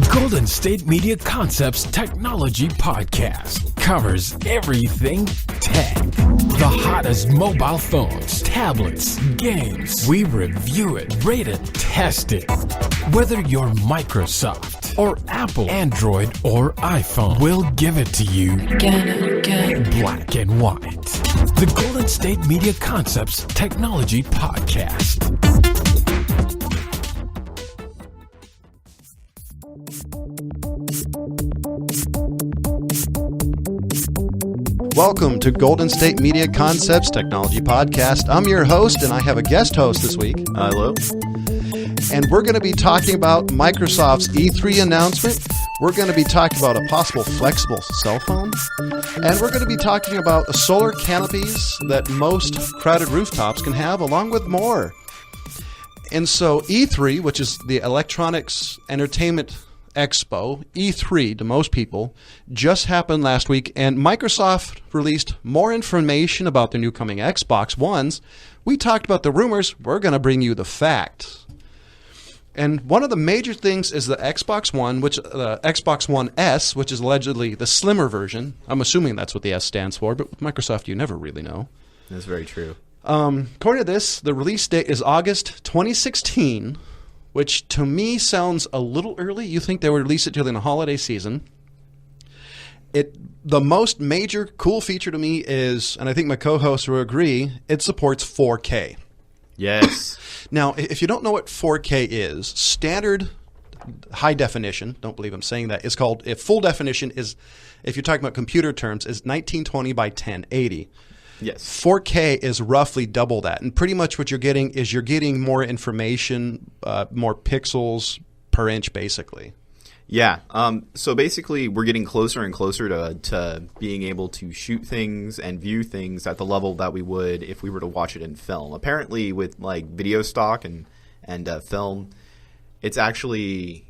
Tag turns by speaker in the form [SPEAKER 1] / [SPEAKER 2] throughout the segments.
[SPEAKER 1] Golden State Media Concepts Technology Podcast covers everything tech. The hottest mobile phones, tablets, games. We review it, rate it, test it. Whether you're Microsoft or Apple, Android or iPhone, we'll give it to you black and white. The Golden State Media Concepts Technology Podcast.
[SPEAKER 2] Welcome to Golden State Media Concepts Technology Podcast. I'm your host, and I have a guest host this week.
[SPEAKER 3] Hello.
[SPEAKER 2] And we're going to be talking about Microsoft's E3 announcement. We're going to be talking about a possible flexible cell phone. And we're going to be talking about solar canopies that most crowded rooftops can have, along with more. And so E3, which is the Electronics Entertainment Expo, E3 to most people, just happened last week, and Microsoft released more information about their new coming Xbox Ones. We talked about the rumors. We're going to bring you the facts. And one of the major things is the Xbox One, which Xbox One S, which is allegedly the slimmer version. I'm assuming that's what the S stands for, but with Microsoft, you never really know.
[SPEAKER 3] That's very true.
[SPEAKER 2] According to this, the release date is August 2016, which to me sounds a little early. You think they would release it during the holiday season. The most major cool feature to me is, and I think my co-hosts will agree, it supports 4K.
[SPEAKER 3] Yes.
[SPEAKER 2] Now, if you don't know what 4K is, standard high definition, don't believe I'm saying that, is called, if full definition is, if you're talking about computer terms, is 1920 by 1080.
[SPEAKER 3] Yes.
[SPEAKER 2] 4K is roughly double that. And pretty much what you're getting is you're getting more information, more pixels per inch, basically.
[SPEAKER 3] Yeah. So basically, we're getting closer and closer to being able to shoot things and view things at the level that we would if we were to watch it in film. Apparently, with like video stock and film, it's actually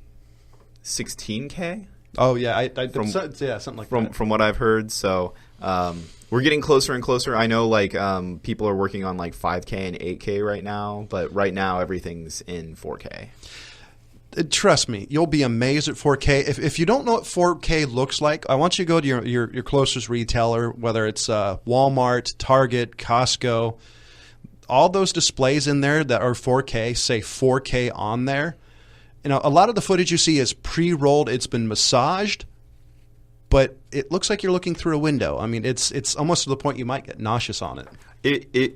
[SPEAKER 3] 16K.
[SPEAKER 2] Oh, yeah. Something like that.
[SPEAKER 3] From what I've heard. So we're getting closer and closer. I know like people are working on like 5K and 8K right now, but right now everything's in 4K.
[SPEAKER 2] Trust me, you'll be amazed at 4K. If you don't know what 4K looks like, I want you to go to your closest retailer, whether it's Walmart, Target, Costco. All those displays in there that are 4K say 4K on there. You know, a lot of the footage you see is pre-rolled. It's been massaged, but it looks like you're looking through a window. I mean, it's almost to the point you might get nauseous on it.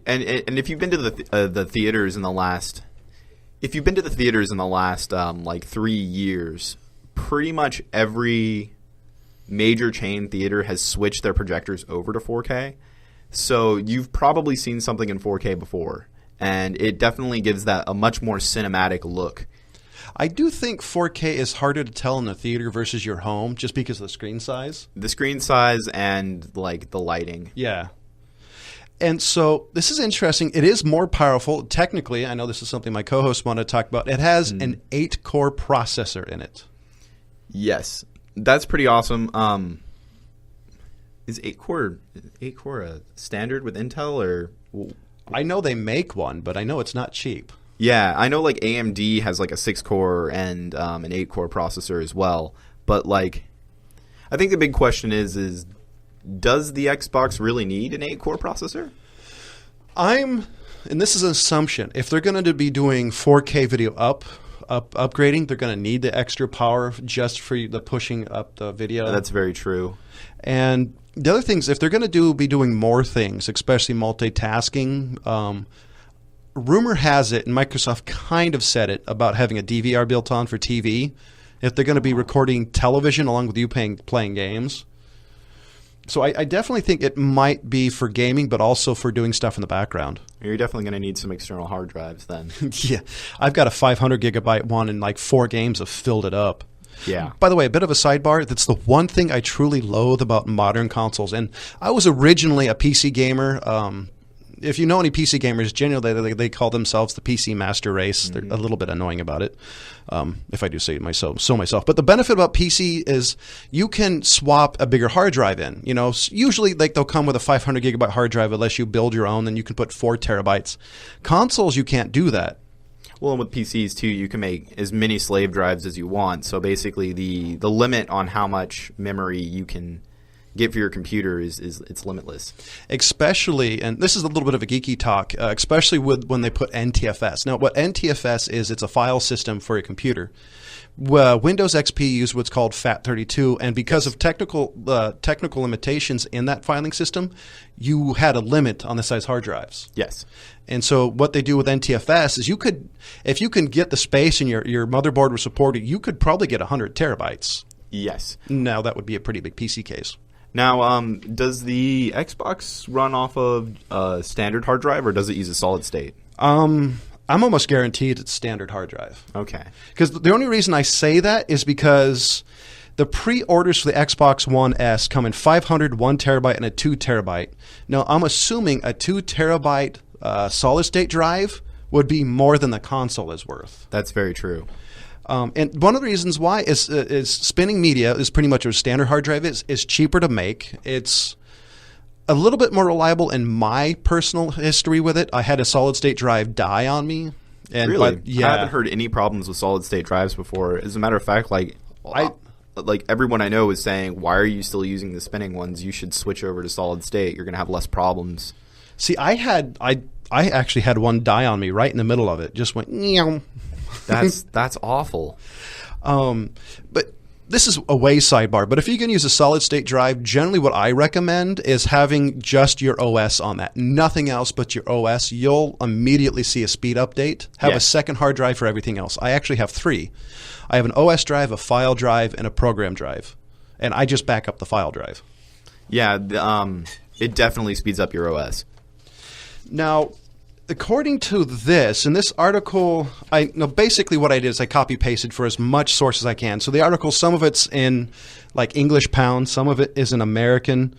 [SPEAKER 3] And if you've been to the theaters in the last. If you've been to the theaters in the last like 3 years, pretty much every major chain theater has switched their projectors over to 4K. So you've probably seen something in 4K before, and it definitely gives that a much more cinematic look.
[SPEAKER 2] I do think 4K is harder to tell in the theater versus your home just because of the screen size.
[SPEAKER 3] The screen size and like the lighting.
[SPEAKER 2] Yeah. And so this is interesting. It is more powerful. Technically, I know this is something my co-hosts want to talk about. It has an 8-core processor in it.
[SPEAKER 3] Yes. That's pretty awesome. Is 8-core a standard with Intel? Or
[SPEAKER 2] I know they make one, but I know it's not cheap.
[SPEAKER 3] Yeah, I know like AMD has like a 6-core and an 8-core processor as well. But like, I think the big question is does the Xbox really need an 8-core processor?
[SPEAKER 2] And this is an assumption, if they're going to be doing 4K video upgrading, they're going to need the extra power just for the pushing up the video.
[SPEAKER 3] That's very true.
[SPEAKER 2] And the other things, if they're going to be doing more things, especially multitasking, rumor has it, and Microsoft kind of said it, about having a DVR built on for TV, if they're going to be recording television along with you playing games. So I definitely think it might be for gaming, but also for doing stuff in the background.
[SPEAKER 3] You're definitely going to need some external hard drives then.
[SPEAKER 2] Yeah. I've got a 500 gigabyte one, and like 4 games have filled it up.
[SPEAKER 3] Yeah.
[SPEAKER 2] By the way, a bit of a sidebar. That's the one thing I truly loathe about modern consoles. And I was originally a PC gamer. If you know any PC gamers, generally they call themselves the PC master race. They're a little bit annoying about it, if I do say it myself. But the benefit about PC is you can swap a bigger hard drive in. You know, usually like they'll come with a 500 gigabyte hard drive unless you build your own. Then you can put 4 terabytes. Consoles, you can't do that.
[SPEAKER 3] Well, and with PCs too, you can make as many slave drives as you want. So basically, the limit on how much memory you can get for your computer is it's limitless.
[SPEAKER 2] Especially, and this is a little bit of a geeky talk, especially when they put NTFS. Now, what NTFS is, it's a file system for your computer. Windows XP used what's called FAT32, and because of technical limitations in that filing system, you had a limit on the size hard drives.
[SPEAKER 3] Yes.
[SPEAKER 2] And so what they do with NTFS is if you can get the space and your motherboard was supported, you could probably get 100 terabytes.
[SPEAKER 3] Yes.
[SPEAKER 2] Now, that would be a pretty big PC case.
[SPEAKER 3] Now, does the Xbox run off of a standard hard drive, or does it use a solid state?
[SPEAKER 2] I'm almost guaranteed it's standard hard drive.
[SPEAKER 3] Okay.
[SPEAKER 2] Because the only reason I say that is because the pre-orders for the Xbox One S come in 500, 1 terabyte, and a 2 terabyte. Now, I'm assuming a 2 terabyte solid-state drive would be more than the console is worth.
[SPEAKER 3] That's very true.
[SPEAKER 2] And one of the reasons why is spinning media is pretty much what a standard hard drive is cheaper to make. It's a little bit more reliable in my personal history with it. I had a solid-state drive die on me. And
[SPEAKER 3] Really?
[SPEAKER 2] Yeah.
[SPEAKER 3] I haven't heard any problems with solid-state drives before. As a matter of fact, everyone I know is saying, why are you still using the spinning ones? You should switch over to solid-state. You're going to have less problems.
[SPEAKER 2] See, I actually had one die on me right in the middle of it. Just went, meow.
[SPEAKER 3] That's awful.
[SPEAKER 2] But this is a way sidebar, but if you can use a solid-state drive, generally what I recommend is having just your OS on that. Nothing else but your OS. You'll immediately see a speed update. Have a second hard drive for everything else. I actually have 3. I have an OS drive, a file drive, and a program drive. And I just back up the file drive.
[SPEAKER 3] Yeah, it definitely speeds up your OS.
[SPEAKER 2] Now, according to this, in this article, basically what I did is I copy-pasted for as much source as I can. So the article, some of it's in like English pounds, some of it is in American.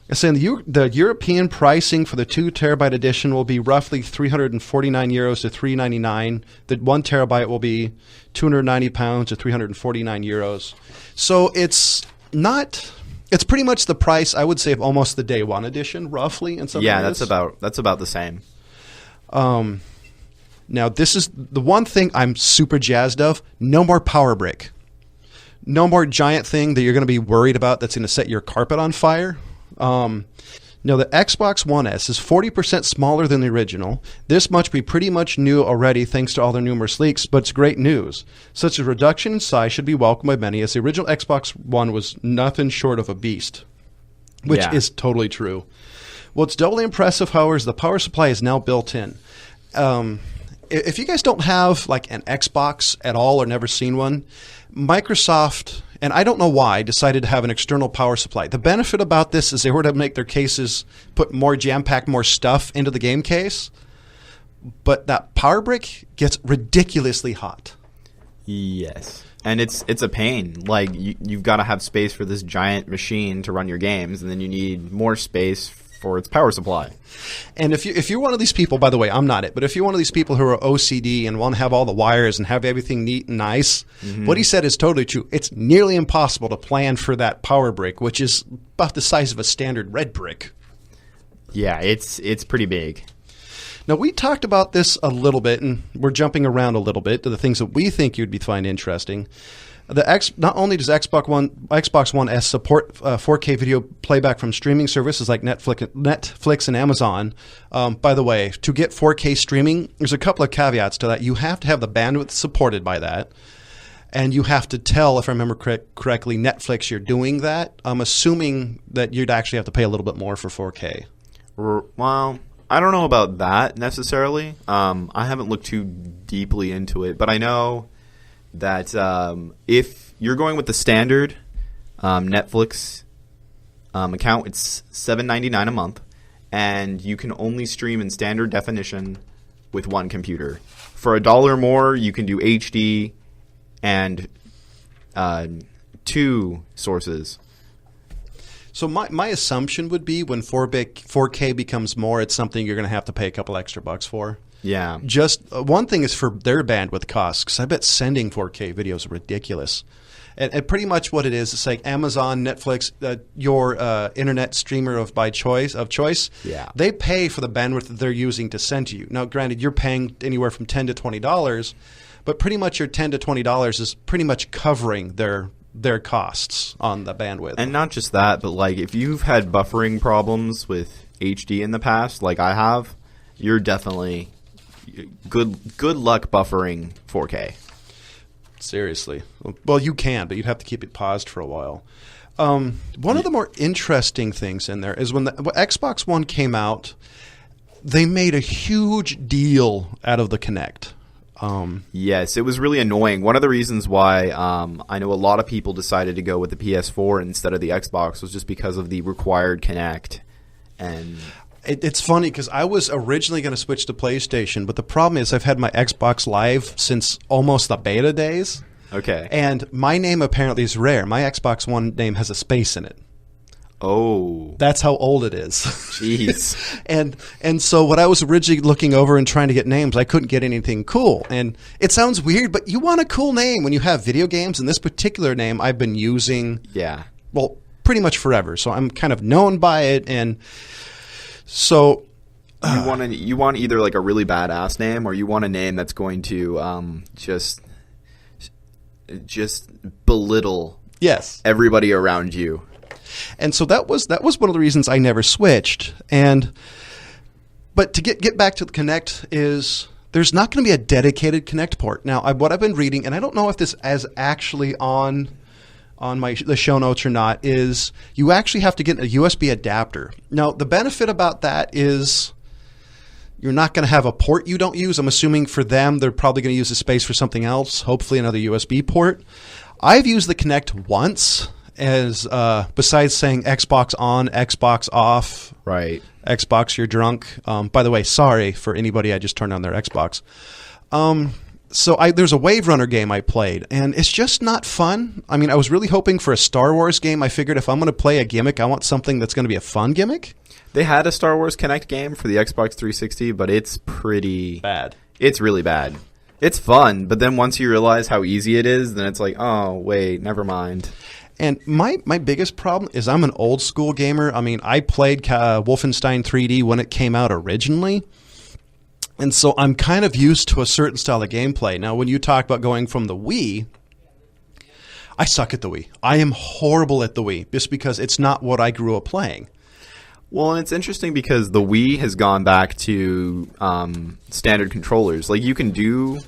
[SPEAKER 2] It's saying the European pricing for the 2 terabyte edition will be roughly €349 to $399. The 1 terabyte will be £290 to €349. So it's pretty much the price, I would say, of almost the day one edition, roughly. In some areas.
[SPEAKER 3] That's about the same.
[SPEAKER 2] Now, this is the one thing I'm super jazzed of. No more power brick. No more giant thing that you're going to be worried about that's going to set your carpet on fire. Now, the Xbox One S is 40% smaller than the original. This much be pretty much new already thanks to all their numerous leaks, but it's great news. Such a reduction in size should be welcomed by many, as the original Xbox One was nothing short of a beast, which is totally true. What's doubly impressive, however, is the power supply is now built in. If you guys don't have like an Xbox at all or never seen one, Microsoft, and I don't know why, decided to have an external power supply. The benefit about this is they were to make their cases put more jam-packed more stuff into the game case, but that power brick gets ridiculously hot.
[SPEAKER 3] Yes. And it's a pain. Like, you've got to have space for this giant machine to run your games, and then you need more space for its power supply.
[SPEAKER 2] And if you're one of these people, by the way, I'm not it, but if you're one of these people who are OCD and want to have all the wires and have everything neat and nice, what he said is totally true. It's nearly impossible to plan for that power brick, which is about the size of a standard red brick. Yeah,
[SPEAKER 3] it's pretty big.
[SPEAKER 2] Now, we talked about this a little bit, and we're jumping around a little bit to the things that we think you'd find interesting. Not only does Xbox One S support 4K video playback from streaming services like Netflix and Amazon. By the way, to get 4K streaming, there's a couple of caveats to that. You have to have the bandwidth supported by that, and you have to tell, if I remember correctly, Netflix you're doing that. I'm assuming that you'd actually have to pay a little bit more for 4K.
[SPEAKER 3] Well, I don't know about that necessarily. I haven't looked too deeply into it, but I know that if you're going with the standard Netflix account, it's $7.99 a month, and you can only stream in standard definition with one computer. For $1 more, you can do HD and 2 sources.
[SPEAKER 2] So my assumption would be when 4K becomes more, it's something you're going to have to pay a couple extra bucks for.
[SPEAKER 3] Yeah.
[SPEAKER 2] Just one thing is for their bandwidth costs, because I bet sending 4K videos are ridiculous. And pretty much what it is, it's like Amazon, Netflix, your internet streamer of choice.
[SPEAKER 3] Yeah.
[SPEAKER 2] They pay for the bandwidth that they're using to send to you. Now, granted, you're paying anywhere from $10 to $20, but pretty much your $10 to $20 is pretty much covering their costs on the bandwidth.
[SPEAKER 3] And not just that, but like if you've had buffering problems with HD in the past, like I have, you're definitely good luck buffering 4K.
[SPEAKER 2] Seriously. Well, you can, but you'd have to keep it paused for a while. One of the more interesting things in there is when Xbox One came out, they made a huge deal out of the Kinect.
[SPEAKER 3] Yes, it was really annoying. One of the reasons why I know a lot of people decided to go with the PS4 instead of the Xbox was just because of the required Kinect. And
[SPEAKER 2] it's funny because I was originally going to switch to PlayStation, but the problem is I've had my Xbox Live since almost the beta days.
[SPEAKER 3] Okay.
[SPEAKER 2] And my name apparently is rare. My Xbox One name has a space in it.
[SPEAKER 3] Oh.
[SPEAKER 2] That's how old it is.
[SPEAKER 3] Jeez.
[SPEAKER 2] and so what I was originally looking over and trying to get names, I couldn't get anything cool. And it sounds weird, but you want a cool name when you have video games. And this particular name I've been using, well, pretty much forever. So I'm kind of known by it. And so
[SPEAKER 3] you want either like a really badass name or you want a name that's going to just belittle everybody around you.
[SPEAKER 2] And so that was one of the reasons I never switched. But to get back to the Kinect is there's not going to be a dedicated Kinect port. Now, what I've been reading, and I don't know if this is actually on the show notes or not, is you actually have to get a USB adapter. Now, the benefit about that is you're not going to have a port you don't use. I'm assuming for them, they're probably going to use the space for something else, hopefully another USB port. I've used the Kinect once. As besides saying Xbox on, Xbox off,
[SPEAKER 3] right?
[SPEAKER 2] Xbox, you're drunk. By the way, sorry for anybody I just turned on their Xbox. So there's a Wave Runner game I played, and it's just not fun. I mean, I was really hoping for a Star Wars game. I figured if I'm going to play a gimmick, I want something that's going to be a fun gimmick.
[SPEAKER 3] They had a Star Wars Kinect game for the Xbox 360, but it's pretty
[SPEAKER 2] bad.
[SPEAKER 3] It's really bad. It's fun, but then once you realize how easy it is, then it's like, oh, wait, never mind.
[SPEAKER 2] And my biggest problem is I'm an old school gamer. I mean, I played Wolfenstein 3D when it came out originally. And so I'm kind of used to a certain style of gameplay. Now, when you talk about going from the Wii, I suck at the Wii. I am horrible at the Wii just because it's not what I grew up playing.
[SPEAKER 3] Well, and it's interesting because the Wii has gone back to standard controllers. Like, you can do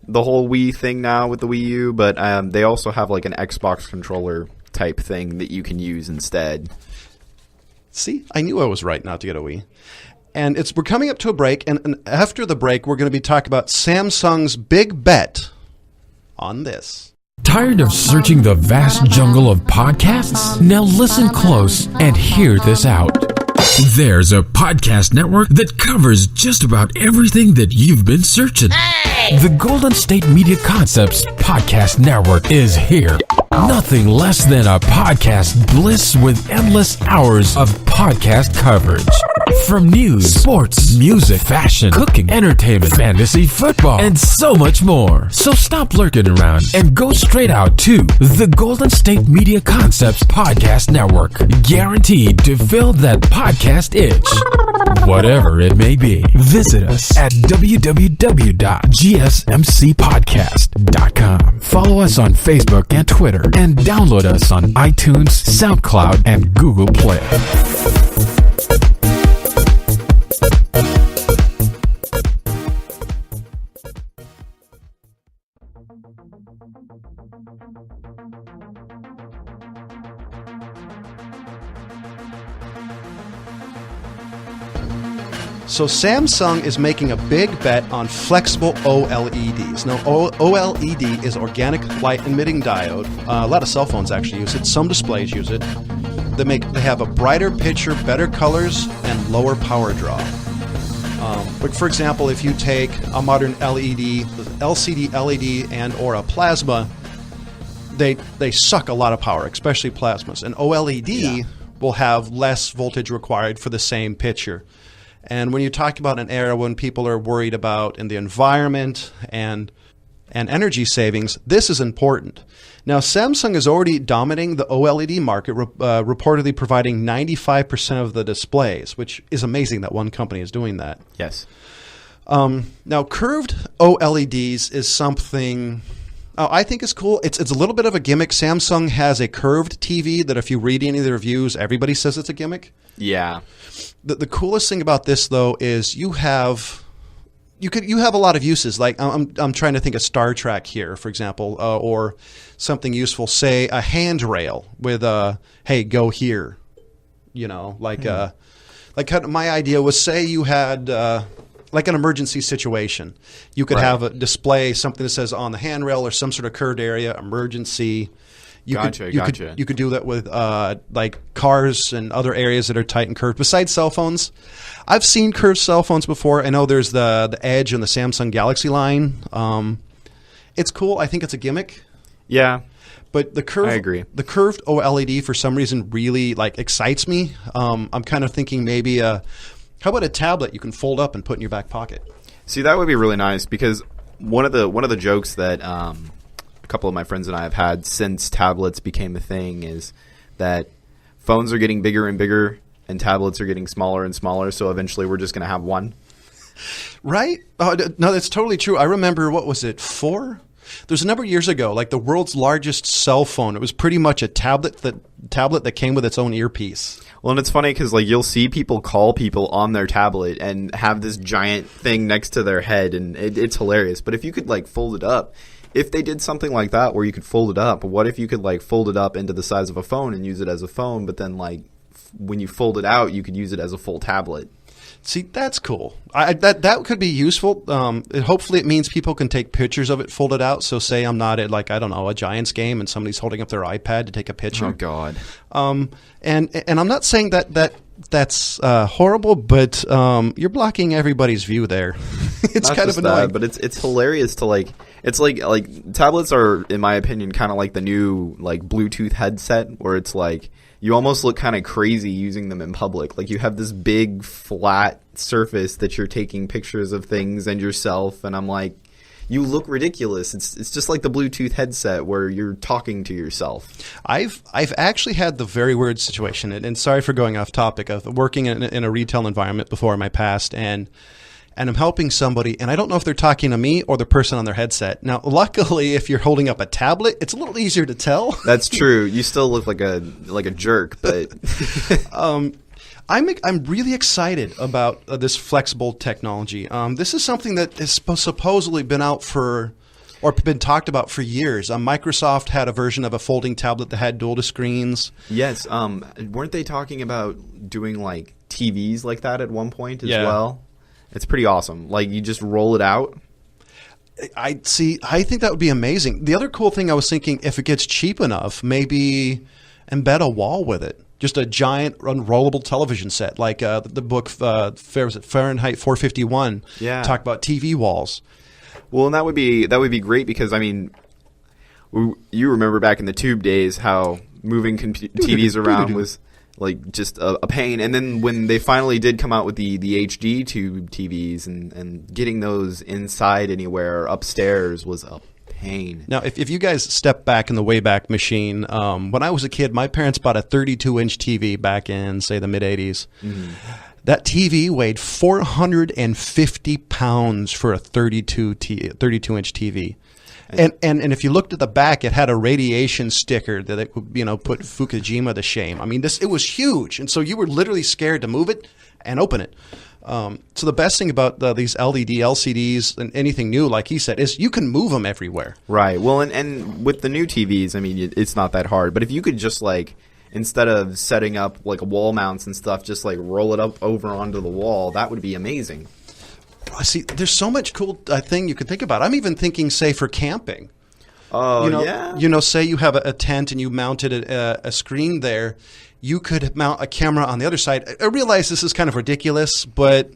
[SPEAKER 3] the whole Wii thing now with the Wii U, but they also have like an Xbox controller type thing that you can use instead.
[SPEAKER 2] See, I knew I was right not to get a Wii. And we're coming up to a break, and after the break, we're going to be talking about Samsung's big bet on this.
[SPEAKER 1] Tired of searching the vast jungle of podcasts? Now listen close and hear this out. There's a podcast network that covers just about everything that you've been searching. The Golden State Media Concepts Podcast Network is here. Nothing less than a podcast bliss with endless hours of podcast coverage. From news, sports, music, fashion, cooking, entertainment, fantasy, football, and so much more. So stop lurking around and go straight out to the Golden State Media Concepts Podcast Network. Guaranteed to fill that podcast itch. Whatever it may be. Visit us at www.gsmcpodcast.com. Follow us on Facebook and Twitter, and download us on iTunes, SoundCloud, and Google Play.
[SPEAKER 2] So Samsung is making a big bet on flexible OLEDs. Now, OLED is organic light emitting diode. A lot of cell phones actually use it. Some displays use it. They have a brighter picture, better colors, and lower power draw. But for example, if you take a modern LED, LCD LED, and or a plasma, they suck a lot of power, especially plasmas. And OLED will have less voltage required for the same picture. And when you talk about an era when people are worried about in the environment and energy savings, this is important. Now, Samsung is already dominating the OLED market, reportedly providing 95% of the displays, which is amazing that one company is doing that.
[SPEAKER 3] Yes.
[SPEAKER 2] Now, curved OLEDs is something I think is cool. It's a little bit of a gimmick. Samsung has a curved TV that if you read any of the reviews, everybody says it's a gimmick.
[SPEAKER 3] Yeah.
[SPEAKER 2] The coolest thing about this, though, is you have a lot of uses. Like I'm trying to think of Star Trek here, for example, or something useful. Say a handrail with hey, go here. You know, like kind of my idea was, say you had like an emergency situation. You could have a display, something that says on the handrail or some sort of curved area, emergency. You could do that with like cars and other areas that are tight and curved. Besides cell phones, I've seen curved cell phones before. I know there's the Edge and the Samsung Galaxy line. It's cool. I think it's a gimmick.
[SPEAKER 3] Yeah.
[SPEAKER 2] But the curved,
[SPEAKER 3] I agree.
[SPEAKER 2] The curved OLED for some reason really like excites me. I'm kind of thinking maybe how about a tablet you can fold up and put in your back pocket?
[SPEAKER 3] See, that would be really nice, because one of the jokes that a couple of my friends and I have had since tablets became a thing is that phones are getting bigger and bigger and tablets are getting smaller and smaller, so eventually we're just going to have one.
[SPEAKER 2] Right? No, that's totally true. I remember, what was it, 4? There's a number of years ago, like the world's largest cell phone. It was pretty much a tablet that came with its own earpiece.
[SPEAKER 3] Well, and it's funny because like you'll see people call people on their tablet and have this giant thing next to their head, and it's hilarious. But if you could like fold it up, if they did something like that where you could fold it up, what if you could like fold it up into the size of a phone and use it as a phone, but then like when you fold it out, you could use it as a full tablet.
[SPEAKER 2] See, that's cool. That could be useful. Hopefully it means people can take pictures of it folded out. So say I'm not at, like, I don't know, a Giants game and somebody's holding up their iPad to take a picture.
[SPEAKER 3] Oh, God.
[SPEAKER 2] And I'm not saying that's horrible, but you're blocking everybody's view there. It's
[SPEAKER 3] not
[SPEAKER 2] kind of annoying.
[SPEAKER 3] that, but it's hilarious to like. It's like tablets are, in my opinion, kind of like the new like Bluetooth headset, where it's like you almost look kind of crazy using them in public. Like you have this big flat surface that you're taking pictures of things and yourself, and I'm like, you look ridiculous. It's just like the Bluetooth headset where you're talking to yourself.
[SPEAKER 2] I've actually had the very weird situation, and sorry for going off topic, of working in a retail environment before in my past, and I'm helping somebody, and I don't know if they're talking to me or the person on their headset. Now, luckily, if you're holding up a tablet, it's a little easier to tell.
[SPEAKER 3] That's true. You still look like a jerk, but
[SPEAKER 2] I'm really excited about this flexible technology. This is something that has supposedly been out for, or been talked about for years. Microsoft had a version of a folding tablet that had dual screens.
[SPEAKER 3] Yes. Weren't they talking about doing like TVs like that at one point as well? It's pretty awesome. Like you just roll it out.
[SPEAKER 2] I think that would be amazing. The other cool thing I was thinking, if it gets cheap enough, maybe embed a wall with it. Just a giant unrollable television set, like the book Fahrenheit 451.
[SPEAKER 3] Yeah,
[SPEAKER 2] talk about TV walls.
[SPEAKER 3] Well, and that would be great, because I mean, you remember back in the tube days how moving TVs around was like just a pain. And then when they finally did come out with the HD tube TVs and getting those inside anywhere upstairs was a pain.
[SPEAKER 2] Now, if you guys step back in the Wayback Machine, when I was a kid, my parents bought a 32-inch TV back in, say, the mid-'80s. Mm-hmm. That TV weighed 450 pounds for a 32-inch TV. And if you looked at the back, it had a radiation sticker that it would, put Fukushima to shame. I mean, it was huge, and so you were literally scared to move it and open it. So the best thing about these LED LCDs and anything new, like he said, is you can move them everywhere.
[SPEAKER 3] Right. Well, and with the new TVs, I mean, it's not that hard. But if you could just like, instead of setting up like wall mounts and stuff, just like roll it up over onto the wall, that would be amazing.
[SPEAKER 2] See, there's so much cool thing you could think about. I'm even thinking, say, for camping.
[SPEAKER 3] Oh,
[SPEAKER 2] yeah. Say you have a tent and you mounted a screen there. You could mount a camera on the other side. I realize this is kind of ridiculous, but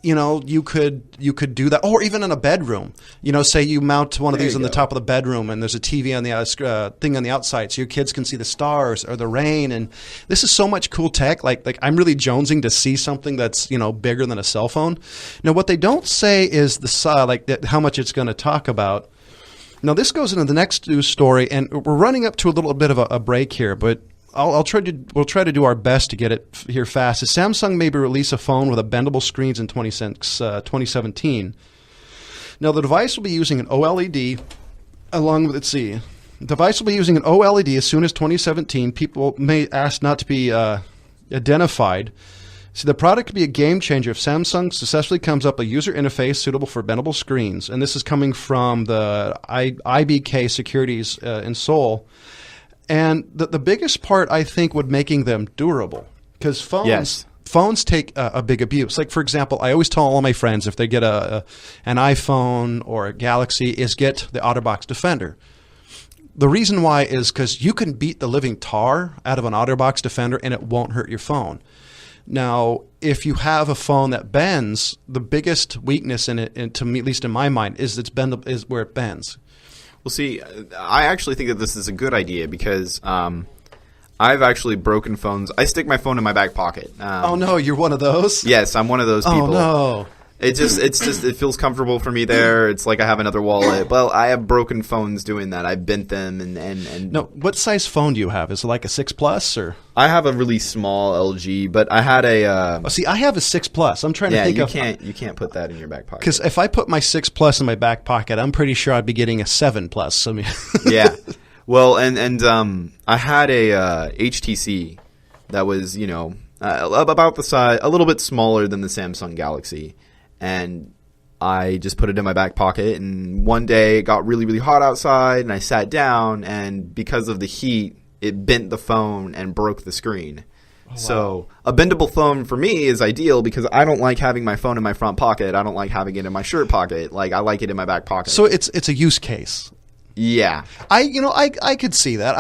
[SPEAKER 2] you could do that, or even in a bedroom. Say you mount one of these on the top of the bedroom, and there's a TV on the thing on the outside, so your kids can see the stars or the rain. And this is so much cool tech. Like I'm really jonesing to see something that's bigger than a cell phone. Now, what they don't say is how much it's going to talk about. Now, this goes into the next news story, and we're running up to a little bit of a break here, but we'll try to do our best to get it here fast. Samsung may release a phone with a bendable screens in 2017. Now, the device will be using an OLED along with, the device will be using an OLED as soon as 2017. People may ask not to be identified. See, the product could be a game changer if Samsung successfully comes up a user interface suitable for bendable screens. And this is coming from the IBK Securities in Seoul. And the biggest part, I think, would making them durable, because phones take a big abuse. Like, for example, I always tell all my friends, if they get an iPhone or a Galaxy, is get the OtterBox Defender. The reason why is because you can beat the living tar out of an OtterBox Defender and it won't hurt your phone. Now, if you have a phone that bends, the biggest weakness in it, and to me, at least in my mind, is is where it bends.
[SPEAKER 3] Well, see, I actually think that this is a good idea because I've actually broken phones. I stick my phone in my back pocket.
[SPEAKER 2] Oh no, you're one of those?
[SPEAKER 3] Yes, I'm one of those people.
[SPEAKER 2] Oh no.
[SPEAKER 3] It feels comfortable for me there. It's like I have another wallet. Well, I have broken phones doing that. I bent them and
[SPEAKER 2] No, what size phone do you have? Is it like a 6 Plus or?
[SPEAKER 3] I have a really small LG, but I had a.
[SPEAKER 2] See, I have a 6 Plus. I'm trying to think
[SPEAKER 3] you can't put that in your back pocket.
[SPEAKER 2] Because if I put my 6 Plus in my back pocket, I'm pretty sure I'd be getting a 7 Plus. I mean,
[SPEAKER 3] yeah. Well, and I had a HTC that was about the size, a little bit smaller than the Samsung Galaxy. And I just put it in my back pocket, and one day it got really, really hot outside, and I sat down, and because of the heat, it bent the phone and broke the screen. Oh, wow. So a bendable phone for me is ideal because I don't like having my phone in my front pocket. I don't like having it in my shirt pocket. Like, I like it in my back pocket.
[SPEAKER 2] So it's a use case.
[SPEAKER 3] Yeah.
[SPEAKER 2] I could see that.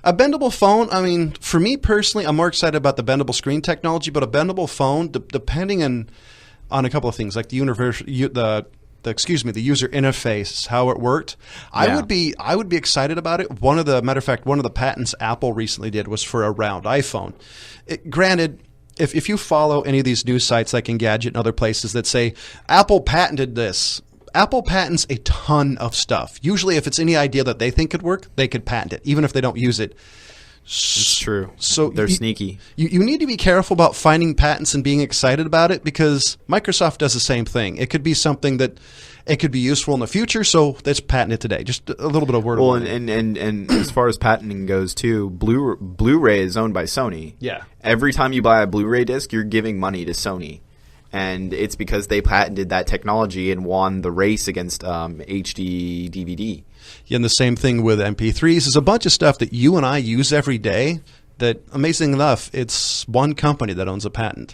[SPEAKER 2] A bendable phone, I mean, for me personally, I'm more excited about the bendable screen technology, but a bendable phone, depending on a couple of things, like the user interface, how it worked. Yeah. I would be excited about it. One of the patents Apple recently did was for a round iPhone. Granted, if you follow any of these news sites like Engadget and other places that say Apple patented this, Apple patents a ton of stuff. Usually, if it's any idea that they think could work, they could patent it, even if they don't use it.
[SPEAKER 3] It's true.
[SPEAKER 2] So
[SPEAKER 3] they're sneaky.
[SPEAKER 2] You need to be careful about finding patents and being excited about it, because Microsoft does the same thing. It could be something that it could be useful in the future, so let's patent it today. Just a little bit of word.
[SPEAKER 3] Well, and as far as patenting goes too, Blu-ray is owned by Sony.
[SPEAKER 2] Yeah. Every
[SPEAKER 3] time you buy a Blu-ray disc, you're giving money to Sony. And it's because they patented that technology and won the race against HD DVD.
[SPEAKER 2] Yeah, and the same thing with MP3s. There's a bunch of stuff that you and I use every day that, amazing enough, it's one company that owns a patent.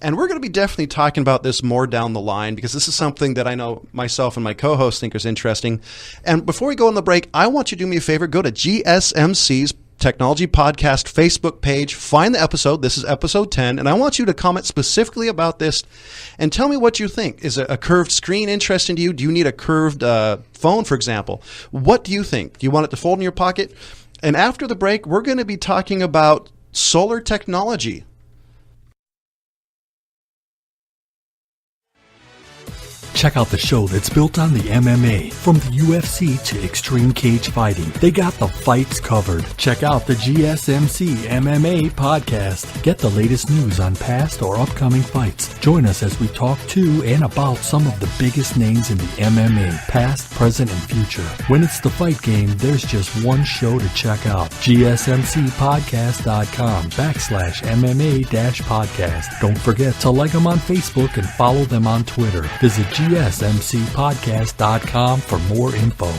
[SPEAKER 2] And we're going to be definitely talking about this more down the line, because this is something that I know myself and my co-host think is interesting. And before we go on the break, I want you to do me a favor. Go to GSMC's Technology Podcast Facebook page, find the episode. This is episode 10, and I want you to comment specifically about this and tell me what you think. Is a curved screen interesting to you? Do you need a curved phone, for example? What do you think? Do you want it to fold in your pocket? And after the break, we're going to be talking about solar technology.
[SPEAKER 4] Check out the show that's built on the MMA. From the UFC to extreme cage fighting, they got the fights covered. Check out the GSMC MMA podcast. Get the latest news on past or upcoming fights. Join us as we talk to and about some of the biggest names in the MMA, past, present, and future. When it's the fight game, there's just one show to check out. GSMCpodcast.com/MMA-podcast. Don't forget to like them on Facebook and follow them on Twitter. Visit GSMCpodcast.com for more info.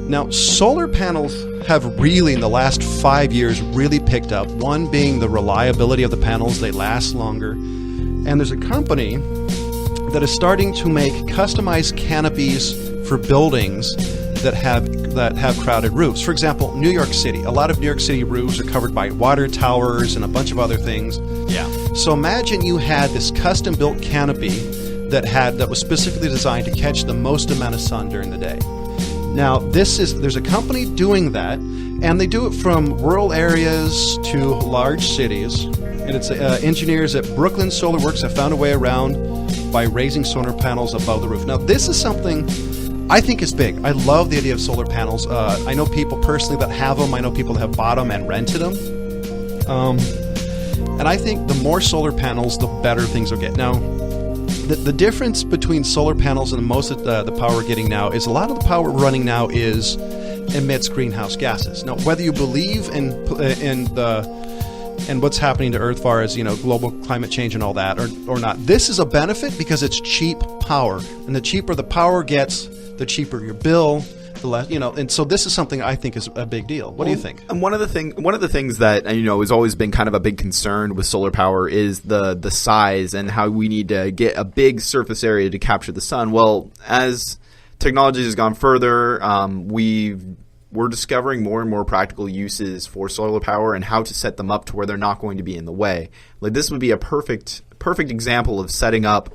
[SPEAKER 2] Now, solar panels have really, in the last 5 years, really picked up. One being the reliability of the panels. They last longer. And there's a company that is starting to make customized canopies for buildings that have crowded roofs. For example, New York City. A lot of New York City roofs are covered by water towers and a bunch of other things.
[SPEAKER 3] Yeah.
[SPEAKER 2] So imagine you had this custom-built canopy that was specifically designed to catch the most amount of sun during the day. Now, there's a company doing that, and they do it from rural areas to large cities. And it's engineers at Brooklyn Solar Works have found a way around by raising solar panels above the roof. Now, this is something I think is big. I love the idea of solar panels. I know people personally that have them. I know people that have bought them and rented them. And I think the more solar panels, the better things will get. Now, the difference between solar panels and most of the power we're getting now is a lot of the power we're running now emits greenhouse gases. Now, whether you believe in what's happening to Earth, far as global climate change and all that, or not, this is a benefit because it's cheap power, and the cheaper the power gets, the cheaper your bill. And so this is something I think is a big deal. What do you think?
[SPEAKER 3] And one of the things that has always been kind of a big concern with solar power is the size and how we need to get a big surface area to capture the sun. Well, as technology has gone further, we're discovering more and more practical uses for solar power and how to set them up to where they're not going to be in the way. Like, this would be a perfect example of setting up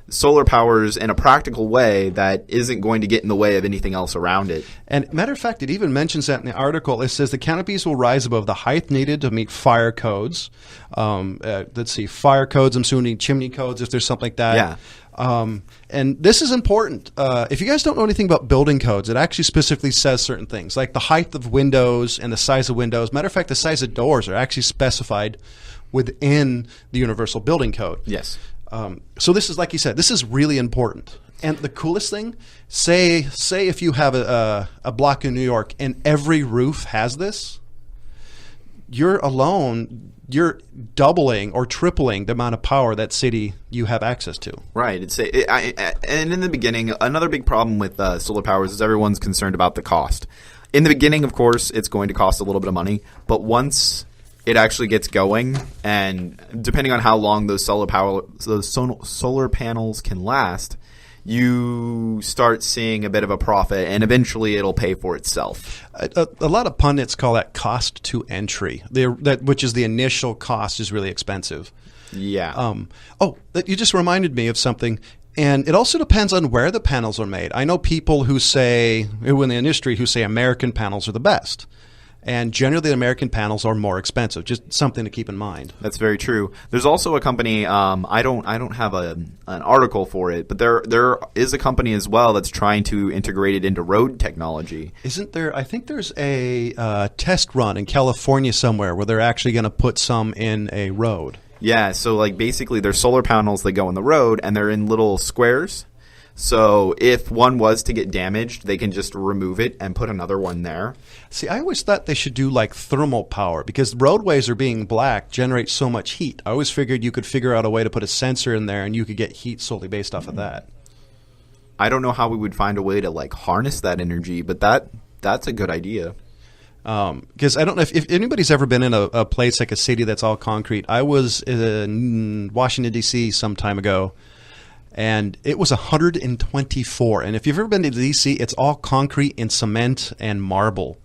[SPEAKER 3] solar powers in a practical way that isn't going to get in the way of anything else around it.
[SPEAKER 2] And matter of fact, it even mentions that in the article. It says the canopies will rise above the height needed to meet fire codes. Let's see, fire codes, I'm assuming chimney codes, if there's something like that.
[SPEAKER 3] Yeah.
[SPEAKER 2] And this is important. If you guys don't know anything about building codes, it actually specifically says certain things, like the height of windows and the size of windows. Matter of fact, the size of doors are actually specified within the Universal Building Code.
[SPEAKER 3] Yes.
[SPEAKER 2] So this is, like you said, this is really important. And the coolest thing, say if you have a block in New York and every roof has this, you're doubling or tripling the amount of power that city you have access to.
[SPEAKER 3] Right. And in the beginning, another big problem with solar powers is everyone's concerned about the cost. In the beginning, of course, it's going to cost a little bit of money, but once it actually gets going, and depending on how long those solar panels can last, you start seeing a bit of a profit, and eventually it'll pay for itself.
[SPEAKER 2] A lot of pundits call that cost to entry, which is the initial cost is really expensive.
[SPEAKER 3] Yeah.
[SPEAKER 2] You just reminded me of something. And it also depends on where the panels are made. I know people who in the industry, who say American panels are the best. And generally, American panels are more expensive. Just something to keep in mind.
[SPEAKER 3] That's very true. There's also a company. I don't have an article for it, but there is a company as well that's trying to integrate it into road technology.
[SPEAKER 2] Isn't there? I think there's a test run in California somewhere where they're actually going to put some in a road.
[SPEAKER 3] Yeah. So like basically, there's solar panels that go in the road, and they're in little squares. So if one was to get damaged, they can just remove it and put another one there.
[SPEAKER 2] See, I always thought they should do like thermal power because roadways are being black generate so much heat. I always figured you could figure out a way to put a sensor in there and you could get heat solely based off of that.
[SPEAKER 3] I don't know how we would find a way to like harness that energy, but that's a good idea.
[SPEAKER 2] Because I don't know if anybody's ever been in a place like a city that's all concrete. I was in Washington, D.C. some time ago. And it was 124. And if you've ever been to D.C., it's all concrete and cement and marble.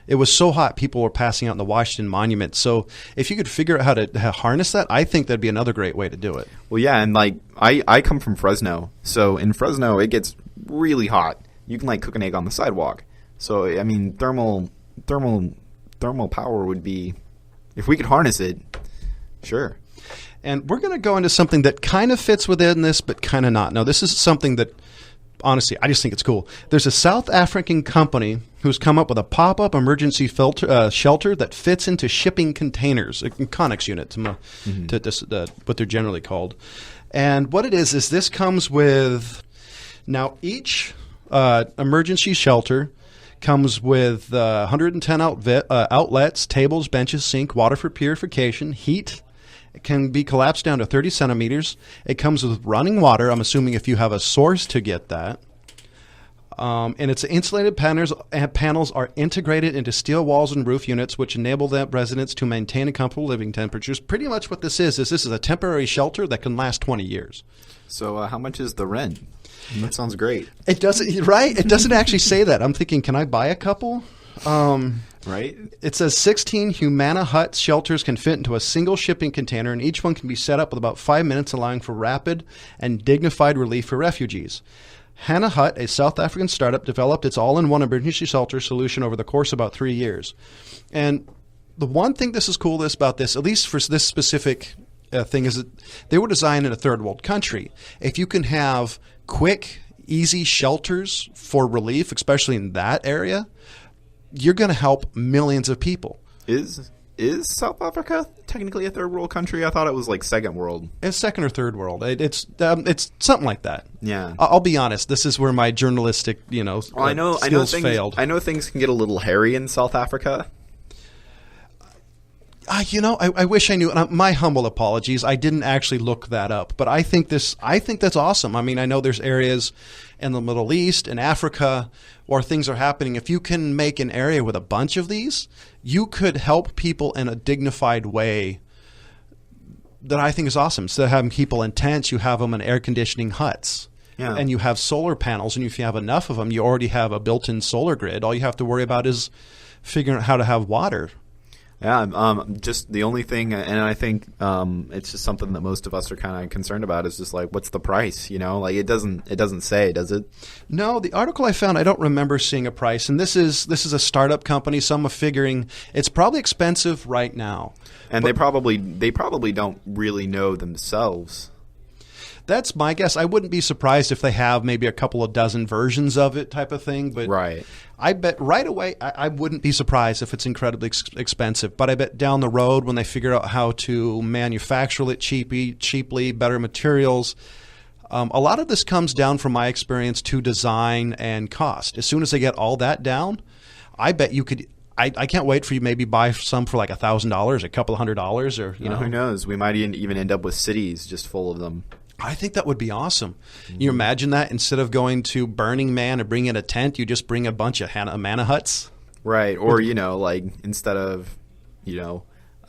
[SPEAKER 2] It was so hot, people were passing out in the Washington Monument. So if you could figure out how to harness that, I think that'd be another great way to do it.
[SPEAKER 3] Well, yeah, and like I come from Fresno. So in Fresno, it gets really hot. You can like cook an egg on the sidewalk. So, I mean, thermal power would be, if we could harness it, sure.
[SPEAKER 2] And we're going to go into something that kind of fits within this, but kind of not. Now, this is something that, honestly, I just think it's cool. There's a South African company who's come up with a pop-up emergency shelter that fits into shipping containers, a Connex unit, what they're generally called. And what it is this comes with, now each emergency shelter comes with 110 outlets, tables, benches, sink, water for purification, heat. It can be collapsed down to 30 centimeters. It comes with running water. I'm assuming if you have a source to get that. And its insulated panels are integrated into steel walls and roof units, which enable the residents to maintain a comfortable living temperatures. Pretty much what this is this is a temporary shelter that can last 20 years.
[SPEAKER 3] So how much is the rent? That sounds great.
[SPEAKER 2] It doesn't, right? It doesn't actually say that. I'm thinking, can I buy a couple?
[SPEAKER 3] Right?
[SPEAKER 2] It says 16 Humana hut shelters can fit into a single shipping container, and each one can be set up with about 5 minutes, allowing for rapid and dignified relief for refugees. Hana Hut, a South African startup, developed its all-in-one emergency shelter solution over the course of about 3 years. And the one thing this is cool about this, at least for this specific thing, is that they were designed in a third world country. If you can have quick, easy shelters for relief, especially in that area, you're going to help millions of people.
[SPEAKER 3] Is South Africa technically a third world country? I thought it was like second world.
[SPEAKER 2] It's second or third world. It's something like that.
[SPEAKER 3] Yeah.
[SPEAKER 2] I'll be honest. This is where my journalistic, skills failed.
[SPEAKER 3] I know things can get a little hairy in South Africa.
[SPEAKER 2] I wish I knew. And my humble apologies. I didn't actually look that up, but I think that's awesome. I mean, I know there's areas in the Middle East and Africa where things are happening. If you can make an area with a bunch of these, you could help people in a dignified way that I think is awesome. Instead of having people in tents, you have them in air conditioning huts. Yeah. And you have solar panels, and if you have enough of them, you already have a built-in solar grid. All you have to worry about is figuring out how to have water.
[SPEAKER 3] Yeah, just the only thing, and I think it's just something that most of us are kind of concerned about, is just like, what's the price? Like it doesn't say, does it?
[SPEAKER 2] No, the article I found, I don't remember seeing a price, and this is a startup company, so I'm figuring it's probably expensive right now.
[SPEAKER 3] And they probably don't really know themselves.
[SPEAKER 2] That's my guess. I wouldn't be surprised if they have maybe a couple of dozen versions of it type of thing. But
[SPEAKER 3] right.
[SPEAKER 2] I bet right away I wouldn't be surprised if it's incredibly expensive. But I bet down the road when they figure out how to manufacture it cheaply, better materials, a lot of this comes down from my experience to design and cost. As soon as they get all that down, I bet you could – I can't wait for you maybe buy some for like $1,000, a couple of $100, or
[SPEAKER 3] who knows? We might even end up with cities just full of them.
[SPEAKER 2] I think that would be awesome. You imagine that instead of going to Burning Man and bringing a tent, you just bring a bunch of Humana huts?
[SPEAKER 3] Right. Or, like instead of,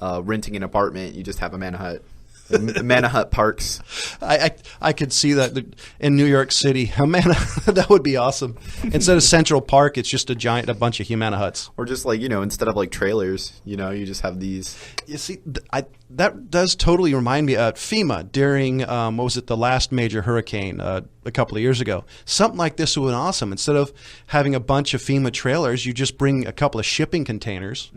[SPEAKER 3] renting an apartment, you just have a Humana hut. Humana hut parks.
[SPEAKER 2] I could see that in New York City. Humana, that would be awesome. Instead of Central Park, it's just a bunch of Humana huts.
[SPEAKER 3] Or just like, instead of like trailers, you just have these.
[SPEAKER 2] You see, that does totally remind me of FEMA during, the last major hurricane a couple of years ago. Something like this would be awesome. Instead of having a bunch of FEMA trailers, you just bring a couple of shipping containers,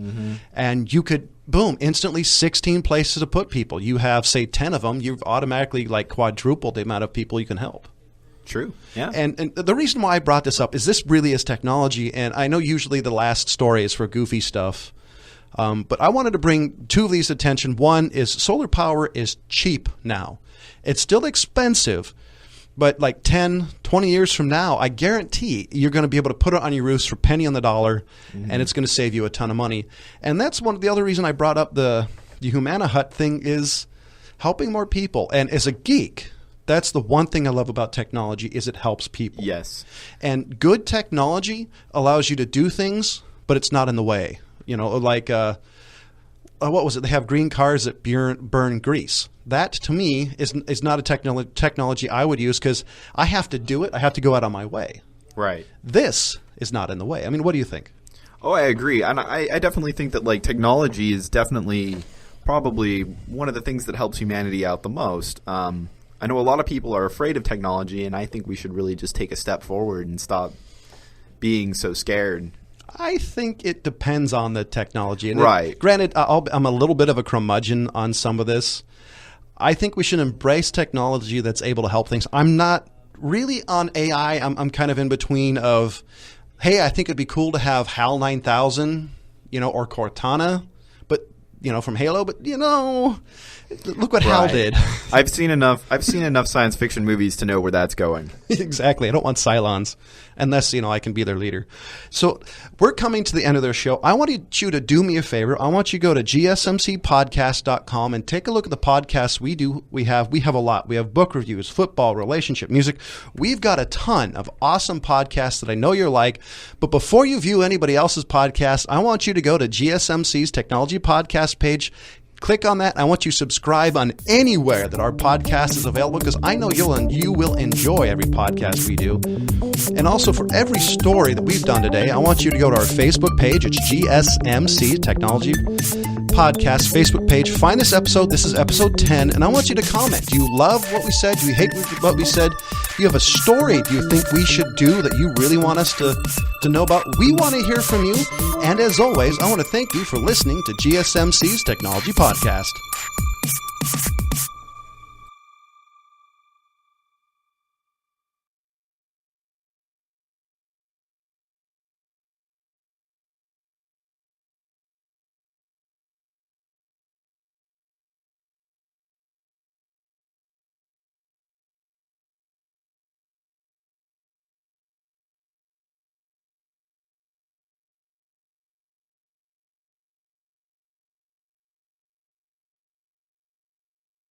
[SPEAKER 2] and you could, boom, instantly 16 places to put people. You have, say, 10 of them, you've automatically like quadrupled the amount of people you can help.
[SPEAKER 3] True. Yeah.
[SPEAKER 2] And the reason why I brought this up is this really is technology, and I know usually the last story is for goofy stuff. But I wanted to bring two of these to attention. One is solar power is cheap now. It's still expensive, but like 10, 20 years from now, I guarantee you're going to be able to put it on your roofs for penny on the dollar, and it's going to save you a ton of money. And that's one of the other reason I brought up the Humana hut thing is helping more people. And as a geek, that's the one thing I love about technology is it helps people.
[SPEAKER 3] Yes.
[SPEAKER 2] And good technology allows you to do things, but it's not in the way. Like what was it? They have green cars that burn grease. That, to me, is not a technology I would use because I have to do it. I have to go out on my way.
[SPEAKER 3] Right.
[SPEAKER 2] This is not in the way. I mean, what do you think?
[SPEAKER 3] Oh, I agree. And I definitely think that, like, technology is definitely probably one of the things that helps humanity out the most. I know a lot of people are afraid of technology, and I think we should really just take a step forward and stop being so scared.
[SPEAKER 2] I think it depends on the technology. And
[SPEAKER 3] right.
[SPEAKER 2] Granted, I'm a little bit of a curmudgeon on some of this. I think we should embrace technology that's able to help things. I'm not really on AI. I'm kind of in between of, hey, I think it'd be cool to have HAL 9000, or Cortana, but from Halo. But Look what Hal
[SPEAKER 3] Right.
[SPEAKER 2] did.
[SPEAKER 3] I've seen enough science fiction movies to know where that's going.
[SPEAKER 2] Exactly. I don't want Cylons unless, I can be their leader. So we're coming to the end of their show. I want you to do me a favor. I want you to go to gsmcpodcast.com and take a look at the podcasts we do. We have a lot. We have book reviews, football, relationship, music. We've got a ton of awesome podcasts that I know you're like. But before you view anybody else's podcast, I want you to go to GSMC's Technology Podcast page. Click on that. I want you to subscribe on anywhere that our podcast is available, because I know you will enjoy every podcast we do. And also, for every story that we've done today, I want you to go to our Facebook page. It's GSMC Technology Podcast Facebook page. Find this episode. This is episode 10. And I want you to comment. Do you love what we said? Do you hate what we said? Do you have a story do you think we should do that you really want us to know about? We want to hear from you. And as always, I want to thank you for listening to GSMC's Technology Podcast.